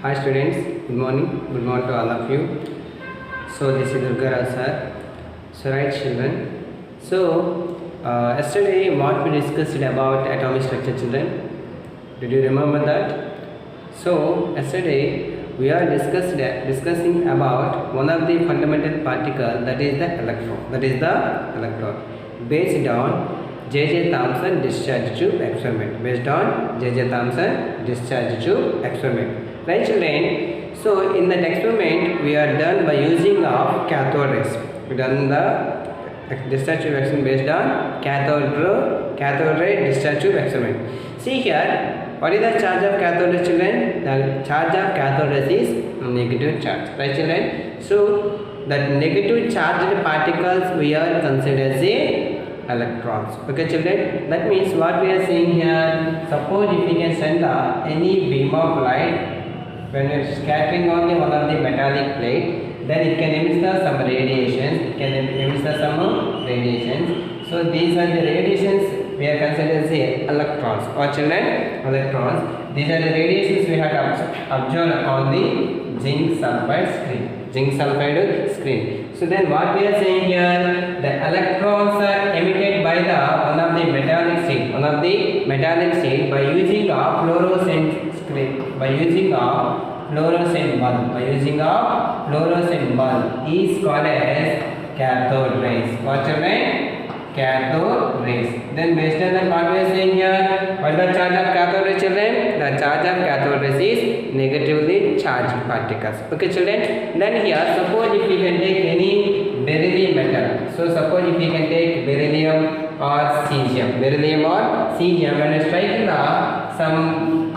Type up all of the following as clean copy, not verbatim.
Hi students, good morning. Good morning to all of you. So this is Durgarao sir. So right children. Yesterday what we discussed about atomic structure children. Did you remember that? So yesterday we are discussing about one of the fundamental particle, that is the electron. Based on J.J. Thomson discharge tube experiment. Right children, so in that experiment we are done by using of cathode rays. We done the discharge tube experiment based on cathode ray discharge tube experiment. See here, what is the charge of cathode rays children? The charge of cathode rays is negative charge, right children? So that negative charged particles we are considered as electrons. Okay children, that means what we are saying here, suppose if we can send any beam of light when we are scattering on the one of the metallic plate, then it can emit some radiations. So these are the radiations we are considered as electrons. Or children, electrons. These are the radiations we have observed on the zinc sulfide screen. So then what we are saying here, the electrons are emitted by the one of the metallic sheet by using a fluorescent screen, by using a fluorescent bulb is called as cathode rays. What children? Cathode rays. Then based on that what we are saying here, what is the charge of cathode rays children? The charge of cathode rays is negatively charged particles. Okay children, then here suppose if we can take any beryllium metal. So suppose if we can take beryllium or cesium, when we strike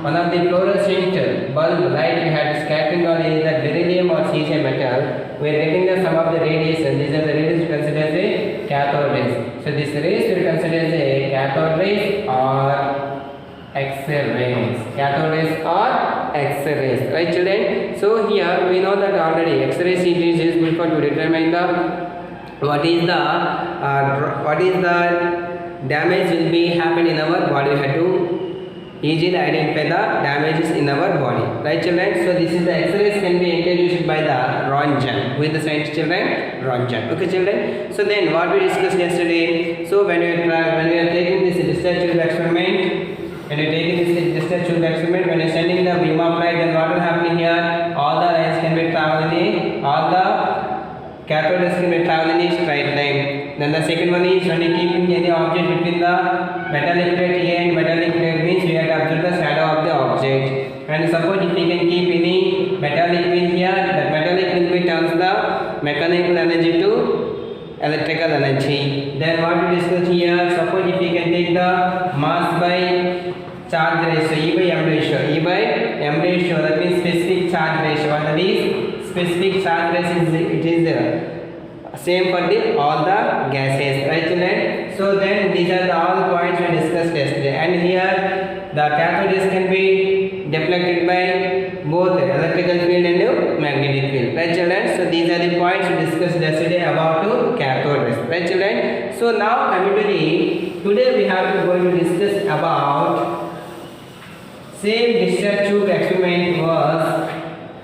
one of the fluorescent bulb light we had scattering on is the beryllium or cesium metal, we are getting some of the radiation. These are the rays considered as a cathode rays. So this rays we consider as a cathode rays or X-rays. Right children? So here we know that already X-ray sheet is useful for to determine what is the damage will be happen in our body. We have to easily identify the damages in our body. Right children? So this is the X-rays can be introduced by the Röntgen. With the science children? Röntgen. Okay children? So then what we discussed yesterday, so when we are taking this discharge tube experiment, when you're sending the beam of light, then what will happen here? All the rays can be traveling, all the cathode rays can be traveling in straight line. Then the second one is when you keeping any object between the metallic plate A and metallic plate means we have to observe the shadow of the object. And suppose if we can keep any metallic pin here, that metallic pin will turns the mechanical energy to electrical energy. Then what we discuss here, suppose if we can take the mass by charge ratio, E by M ratio, that means specific charge ratio. What that is? Specific charge ratio is same for all the gases, right children? So then these are all points we discussed yesterday, and here the cathode rays can be deflected by both electrical field and magnetic field, right children? So these are the points we discussed yesterday about cathode rays, right children? So now coming to today we have to going to discuss about same discharge tube experiment was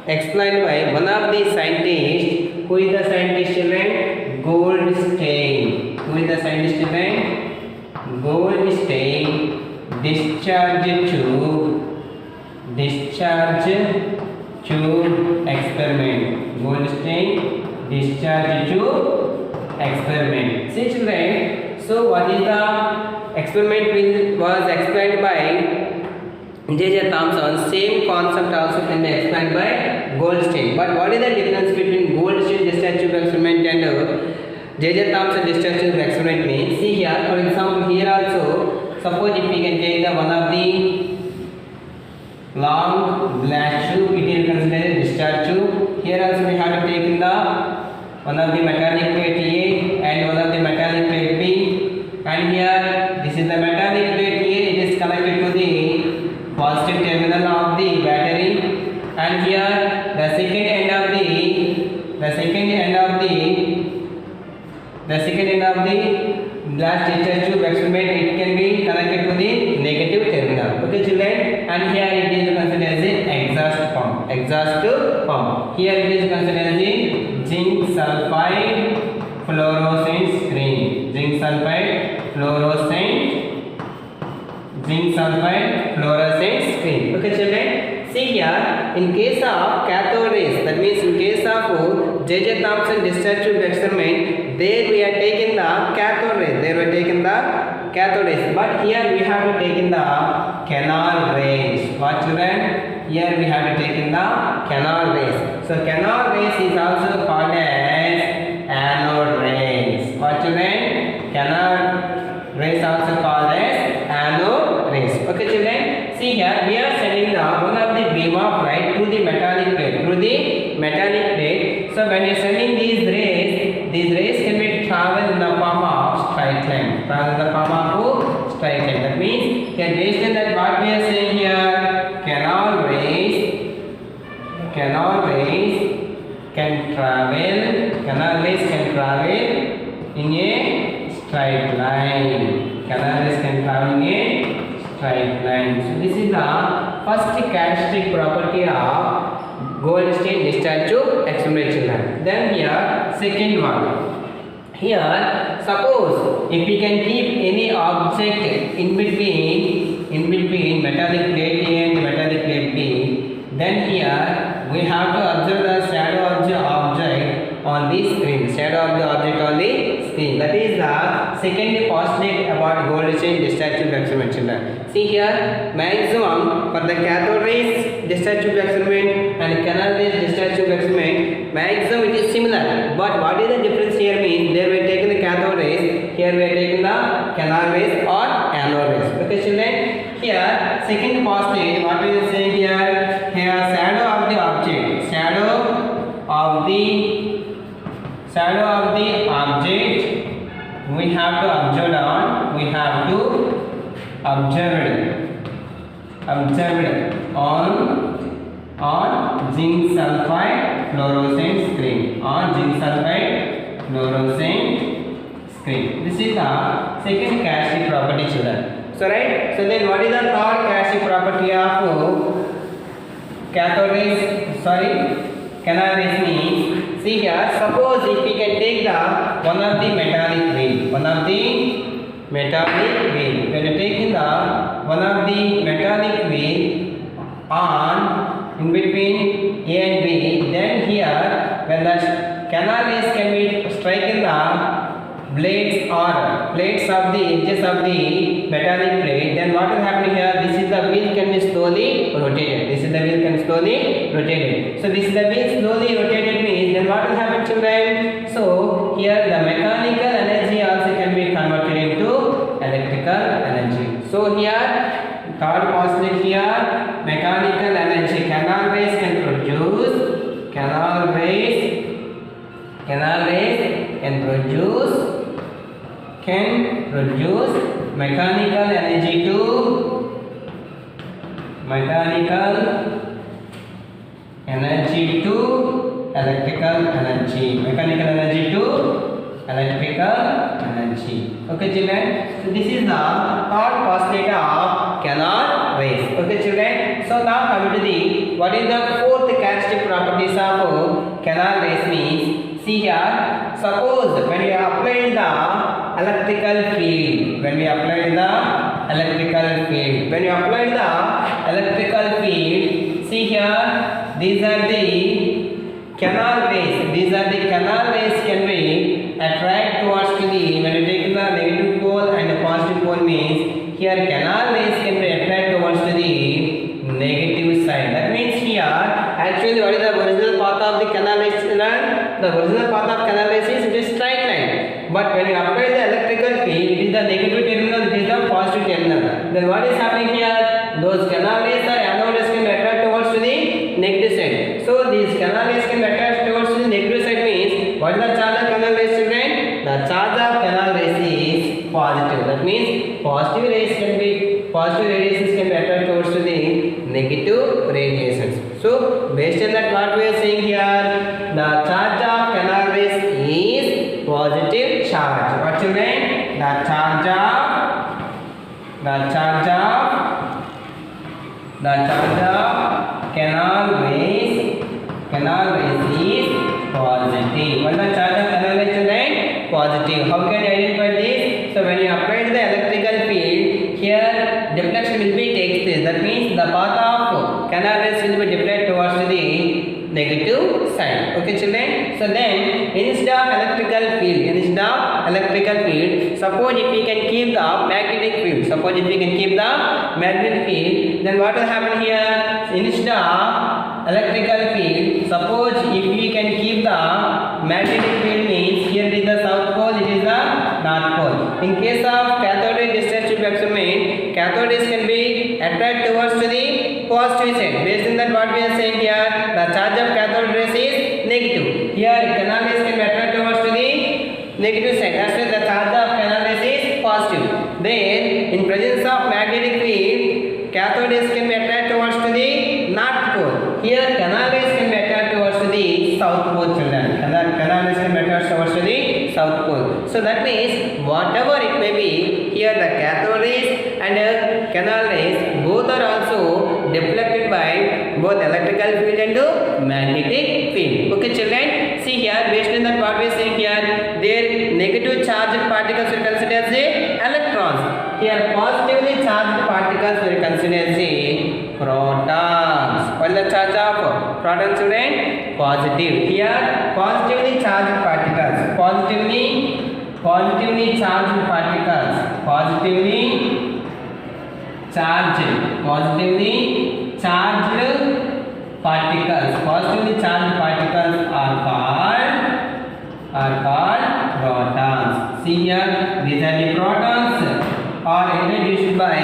explained by one of the scientists. Who is the scientist children? Goldstein. Who is the scientist children? Goldstein. Discharge tube experiment. Goldstein discharge tube experiment. See children, so what is the experiment was explained by J.J. Thomson. Same concept also can be explained by Goldstein. But what is the difference between Goldstein discharge tube experiment and J.J. Thomson discharge tube experiment means? See here, for example, here also, suppose if we can take the one of the long glass tube, it is considered a discharge tube. Here also we have to take the one of the metallic plate A and one of the metallic plate B. And here, this is the metallic plate A, it is connected to the positive terminal of the battery, and here the second end of the glass discharge tube experiment, it can be connected to the negative terminal. Okay children, and here it is considered as an exhaust exhaust pump. Here it is considered as the zinc sulfide fluorescent screen. Zinc sulfide fluorescent screen. Okay, children. See here, in case of cathode rays, that means in case of J.J. Thomson discharge tube experiment, there we are taking the cathode rays. But here we have to take in the canal rays. What children? Here we have to take in the canal rays. So canal rays is also called as anode rays. What children? Canal rays also called as anode rays. Okay children. See here, we are sending the one of the beam of light to the metallic plate. So when you are sending these rays can be travel in the form of straight line. That means here based on that what we are saying here, canal rays can travel in a straight line. So this is the first characteristic property of Goldstein discharge tube experiment children. Then here second one. Here suppose if we can keep any object in between metallic plate A and metallic plate B, then here we have to observe the shadow of the object on the screen. That is the second postulate about Goldstein discharge tube experiment children. See here, maximum for the cathode rays discharge tube experiment and canal rays discharge tube experiment, maximum it is similar. But what is the difference here means, there we are taking the cathode rays, here we are taking the canal rays or anode rays. Okay children, here second postulate, what we are saying here, shadow of the object, we have to observe on zinc sulfide fluorescent screen. This is the second characteristic property children. So right, so then what is the third characteristic property of canal rays means, see here, suppose if we can take the one of the metallic wheel, when you taking the one of the metallic wheel on in between A and B, then here when the canal rays can be striking the blades or plates of the edges of the metallic plate, then what is happening here, this is the wheel can be slowly rotated. So this is the wheel slowly rotated means, then what will happen children? So here the mechanical energy also can be converted into electrical energy. So here third postulate here, mechanical energy, canal rays can produce mechanical energy to electrical energy. Okay children, so this is the third postulate of canal rays. Okay children, so now coming to the what is the fourth characteristic properties of canal rays means, see here, suppose when you apply the electrical field, see here, these are the canal rays can be attract towards to the, when you take the negative pole and the positive pole means, here canal rays can be attract towards to the negative side. That means here, actually what is the original path of the canal rays? The original path of canal rays is it is straight line. But when you apply the electrical field, it is the negative terminal, it is the positive terminal. Then what is happening here? Those canal rays or anode rays can be attract towards to the negative side. So these canal rays can be attract towards to the negative side means, what is the charge of canal rays children? The charge of canal rays is positive. That means positive radiations can be attracted towards to the negative radiations. So based on that what we are saying here, the charge of canal rays is positive charge. What children? The charge of canal canal rays is positive. What is the charge of canal rays, children? Positive. How can you identify this? So when you apply the electrical field, here deflection will be takes place. That means the path of canal rays will be deflected towards the negative side. Okay, children. So then instead of electrical field, suppose if we can keep the magnetic field, then what will happen here? Instead of electrical field, suppose if we can keep the magnetic field, means here is the south pole, it is the north pole. In case of cathode ray discharge tube experiment, cathode rays can be attracted towards to the positive side. Based on that, what we are saying here, the charge of cathode rays is negative. Here canal rays can be attracted towards to the negative side. That's why the charge of canal rays is positive. Then in presence of magnetic field, cathode rays can be attracted towards to the north pole. Here canal rays can be attracted towards to the south pole, children. Canal rays can be attracted towards to the south pole. So that means whatever it may be, here the cathode rays and canal rays both are also deflected by both electrical field and magnetic field. Okay, children. See here, based on that, what we are saying here, their negative charged particles are considered as electrons. Here positively charged particles were considered as protons. What is the charge of protons, children? Positive. Here positively charged particles, positively charged particles, positively charged particles are called protons. See here, these are the protons are introduced by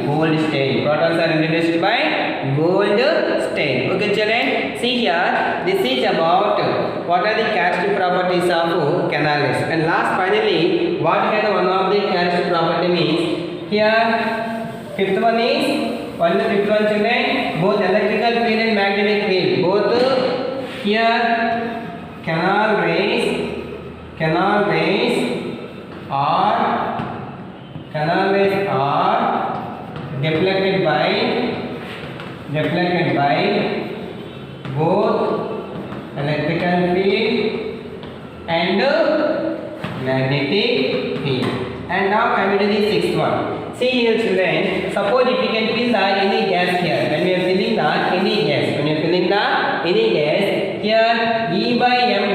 gold stain. Okay, children. See here, this is about what are the characteristic properties of canal rays. And last, finally, what is one of the characteristic property means here. Fifth one is, children? Both electrical field and magnetic field. Both here canal rays are deflected by both electrical field and magnetic field. And now coming to the sixth one. See here, children, suppose if you can fill the any gas here, when we are filling the any gas, here E by M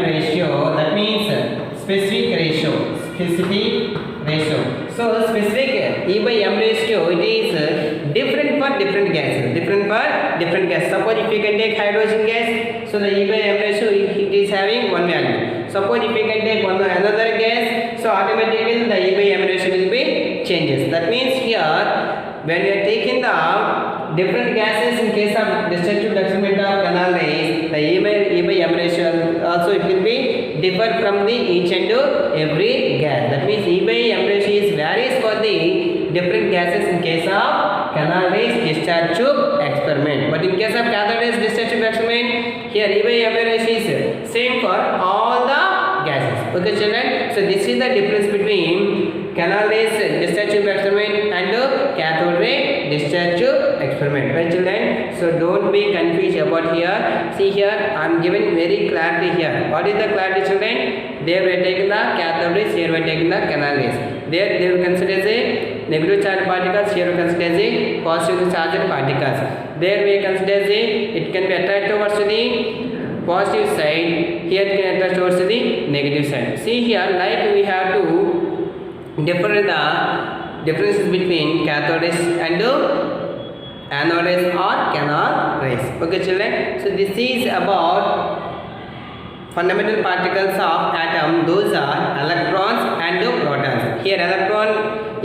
ratio, that means specific ratio. So specific E by M ratio, it is different for different gases. Suppose if you can take hydrogen gas, so the E by M ratio it is having one value. Suppose if you can take another gas, so automatically the E by M ratio will be changes. That means here when we are taking the different gases in case of destructive experiment of canal rays, the E by M ratio also it will be differ from the each and every gas. That means E by M ratio is varies for the different gases in case of canal rays discharge tube experiment. But in case of cathode rays discharge tube experiment, here E by M ratio is same for all the gases. Okay, children. So this is the difference between canal rays discharge tube experiment and cathode ray discharge tube experiment. Well, children, so don't be confused about here. See here, I am giving very clarity here. What is the clarity, children? There we are taking the cathode rays, here we are taking the canal rays. There they will consider as a negative charged particles, here we consider as a positive charged particles. There we consider as a it can be attracted towards to the positive side, here it can attract towards the negative side. See here, like we have to differ the differences between cathode rays and anode rays or canal rays. Okay, children. So this is about fundamental particles of atom. Those are electrons and protons. Here electron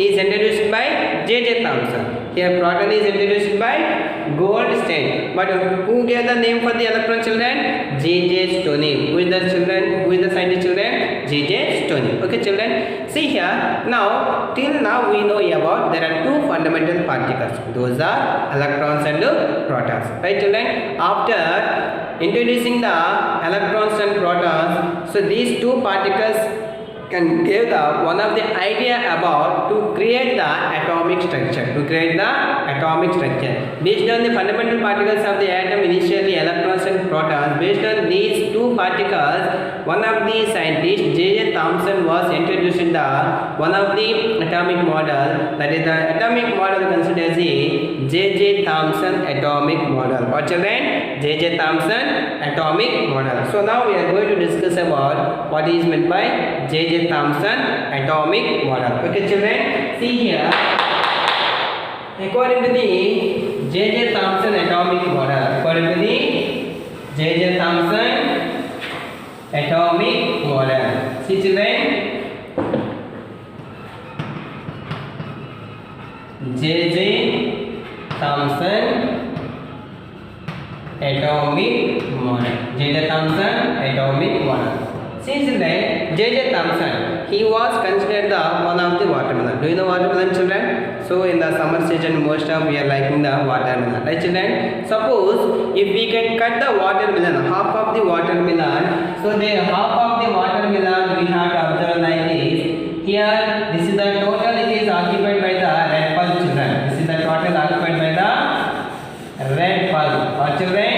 is introduced by J.J. Thomson. Here proton is introduced by Goldstein. But who gave the name for the electron, children? J.J. Stoney. Who is the children? Who is the scientist, children? J.J. Stoney. Okay, children. See here. Now, till now we know about there are two fundamental particles. Those are electrons and protons. Right, children? After introducing the electrons and protons, so these two particles can give the one of the idea about to create the atomic structure. Based on the fundamental particles of the atom, initially electrons and protons. Based on these two particles, one of the scientists, J.J. Thomson, was introduced in the one of the atomic model. That is the atomic model considered as the J.J. Thomson atomic model. What children? J.J. Thomson atomic model. So now we are going to discuss about what is meant by J.J. Thomson atomic model. Okay children, see here. According to the J.J. Thomson atomic model, according to the J.J. Thomson atomic model. See children, J.J. Thomson atomic model. J.J. Thomson atomic model. Since then, J.J. Thomson, he was considered the one of the watermelon. Do you know watermelon, children? So in the summer season, most of we are liking the watermelon, right, children? Suppose if we can cut the watermelon, half of the watermelon. So the half of the watermelon we have to observe like this. Here, this is the total. It is occupied by the red pulp, children. This is the total occupied by the red pulp. What, children?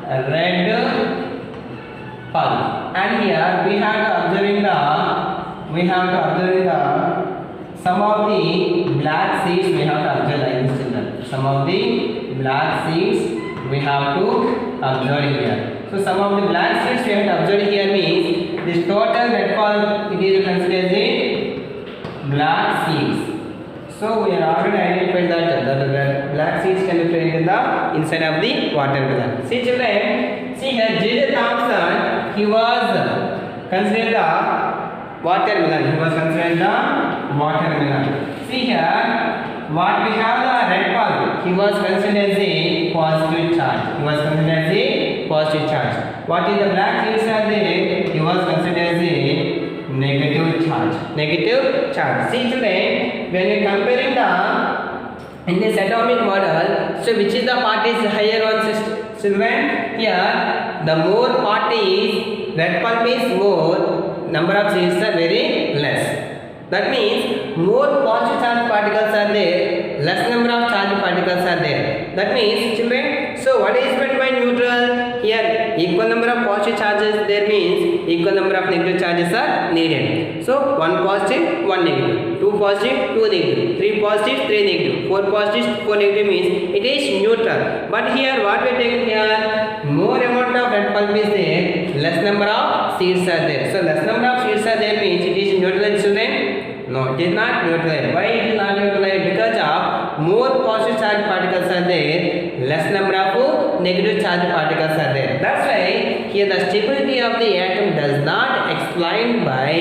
Red pulp. And here we have to observing the some of the black seeds we have to observe like this, children. Some of the black seeds we have to observe here. So some of the black seeds we have to observe here means this total red pulp it is considered as a black seeds. So we are already identified that the black seeds can be found in the inside of the watermelon. See children, see here J.J. Thomson, he was considered the watermelon. See here, what we have the red pulp, he was considered as a positive charge. What is the black seeds are there? He was considered as a negative charge. See children, when we comparing in this atomic model, so which is the part is higher one, children? Here the more part is red pulp is more, number of seeds are very less. That means more positive charge particles are there, less number of charged particles are there. That means children, so what is meant by neutral? Here equal number of positive charges there means equal number of negative charges are needed. So 1 positive, 1 negative, 2 positive, 2 negative, 3 positive, 3 negative, 4 positive, 4 negative means it is neutral. But here what we take here, more amount of red pulp is there, less number of seeds are there. So less number of seeds are there means it is neutral, children. No, it is not neutral. Why it is not neutral? Because of more positive charged particles are there, less number of negative charged particles are there. That's why here the stability of the atom does not explained by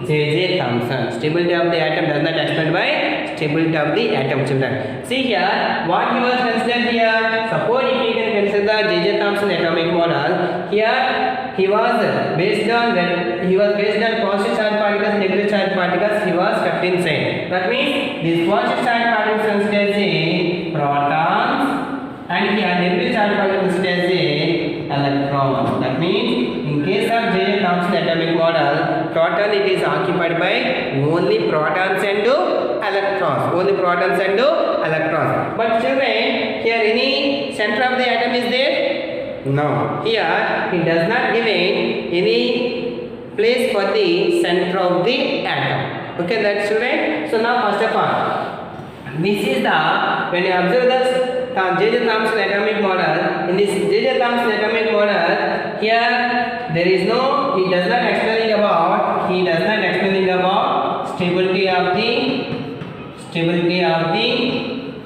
J.J. Thomson. Stability of the atom does not explained by stability of the atom, children. See here, what he was considered here. Suppose if we can consider the J.J. Thomson atomic model, here he was based on positive charged particles, negative charged particles. He was kept inside. That means these positive charged particles considered as protons, and here negative charged particles considered as electrons. That means in case of J.J. Thomson atomic model, total it is occupied by only protons and electrons. But children, here any center of the atom is there? No. Here it does not give any place for the center of the atom. Okay, that's children. So now first of all, this is when you observe this J.J. Thomson atomic model. In this J.J. Thomson atomic model, here there is no, he does not explaining about stability of the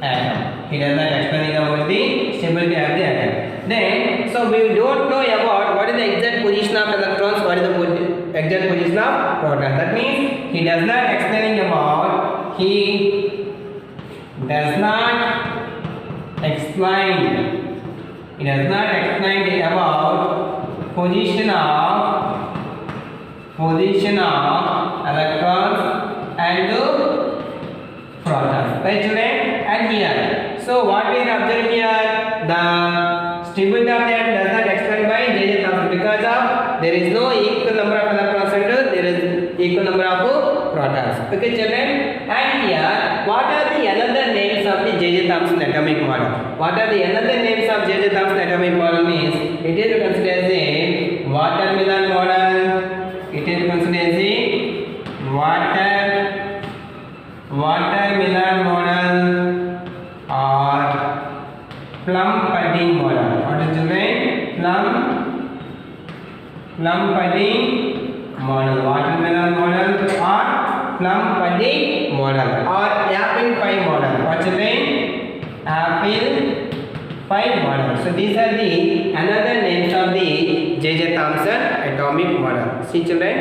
atom. He does not explaining about the stability of the atom. Then, so we don't know about what is the exact position of electrons, what is the exact position of protons. That means he does not explaining about, explain about position of electrons and protons. Right, children? And here, so what we are observing here, the stability of the atom does not explain by J.J. Thomson because of there is no equal number of electrons and Okay, children. And here, what are the another names of the J.J. Thomson atomic model? What are the another names of J.J. Thomson atomic model means? It is considered as a watermelon model. It is considered as a watermelon model or plum pudding model. What is the name? Plum pudding model, watermelon model or plum pudding model or apple pie model. What's the name? Apple pie model. So these are the another names of the J.J. Thomson atomic model. See children,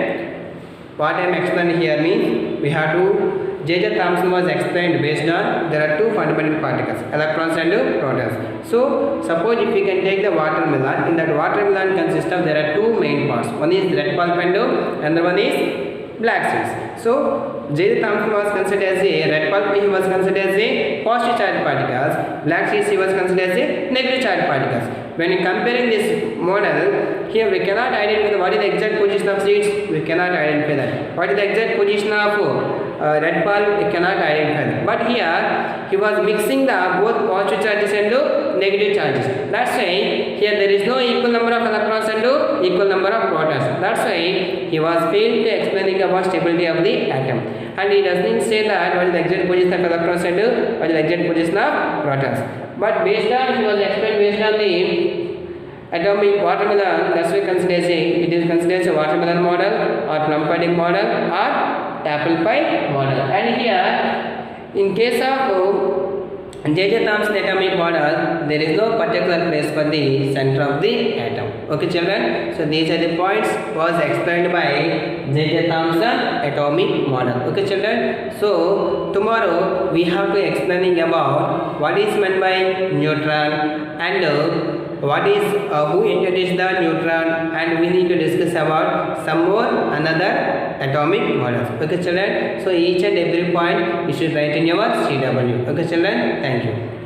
what I am explaining here means we have to J.J. Thomson was explained based on there are two fundamental particles, electrons and protons. So suppose if we can take the watermelon, in that watermelon consists of there are two main parts. One is red pulp and another one is black seeds. So J.J. Thomson was considered as a red pulp, he was considered as a positive charged particles, black seeds he was considered as a negative charged particles. When comparing this model, here we cannot identify what is the exact position of seeds, we cannot identify that. What is the exact position of red pulp, we cannot identify that. But here he was mixing the both positive charges and negative charges. That's why here there is no equal number of electrons and equal number of protons. That's why he was failed to explaining about stability of the atom. And he doesn't say that what is the exact position of electrons and what is the exact position of protons. But based on he was explained based on the atomic watermelon, that's why it is considered as a watermelon model or plum pudding model or apple pie model. And here in case of J.J. Thomson atomic model, there is no particular place for the center of the atom. Okay children, so these are the points was explained by J.J. Thomson atomic model. Okay children, so tomorrow we have to explaining about what is meant by neutron and what is who introduced the neutron, and we need to discuss about some more another atomic models. Okay children, so each and every point you should write in your CW. Okay children, thank you.